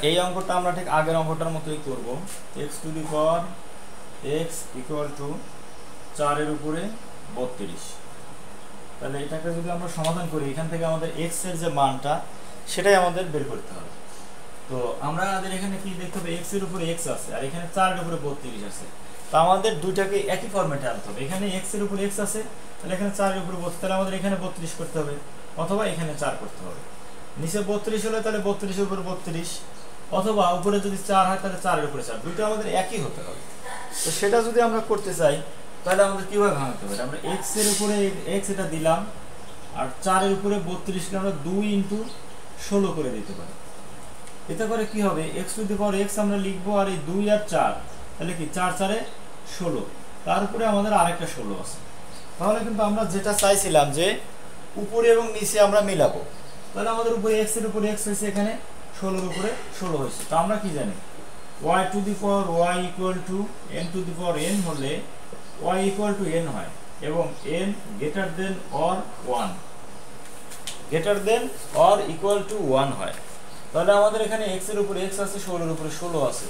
এই অঙ্কটা আমরা ঠিক আগের অঙ্কটার মতোই করব। X to the power x equal to 4 এর উপরে 32। তাহলে এটাকে যদি আমরা সমাধান করি, এখান থেকে আমাদের এক্স এর যে মানটা সেটাই আমাদের বের করতে হবে। তো আমাদের এখানে কি দেখতে হবে, এক্স এর উপরে এক্স আছে আর এখানে 4 এর উপরে 32 আছে। তো আমাদের দুইটাকে একই ফরম্যাটে আনতে হবে। এখানে এক্স এর উপরে এক্স আছে, তাহলে এখানে 4 এর উপরে 32, তাহলে আমাদের এখানে 32 করতে হবে অথবা এখানে 4 করতে হবে। নিচে 32 হলে তাহলে 32 এর উপরে 32, অথবা উপরে যদি 4 হয় তাহলে 4 এর উপরে 4, দুটো আমাদের একই হতে হবে। তো সেটা যদি আমরা করতে চাই তাহলে আমাদের কিভাবে ভাঙতে হবে, আমরা x এর উপরে x এটা দিলাম আর 4 এর উপরে 32 কে আমরা 2 ইনটু 16 করে দিতে পারি। এতে করে কি হবে, x to the power x আমরা লিখবো আর এই 2 আর 4 তাহলে কি 4 4 এ 16, তার উপরে আমাদের আরেকটা 16 আছে। তাহলে কিন্তু আমরা যেটা চাইছিলাম যে উপরে এবং নিচে আমরা মিলাবো, তাহলে আমাদের উপরে x এর উপরে x হয়েছে, এখানে 16 এর উপরে 16 হয়েছে। তো আমরা কি জানি, y to the power y equal to n to the power n হলে y ইকুয়াল টু n হয় এবং n greater than or 1, greater than or equal to 1 হয়। তাহলে আমাদের এখানে x এর উপরে x আছে, 16 এর উপরে 16 আছে।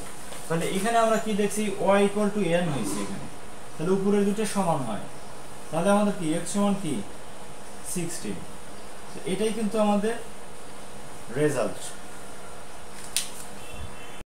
তাহলে এখানে আমরা কি দেখছি, y ইকুয়াল টু n হয়েছে এখানে, তাহলে উপরের দুটো সমান হয়। তাহলে আমাদের কি x সমান কি 16। এটাই কিন্তু আমাদের রেজাল্ট।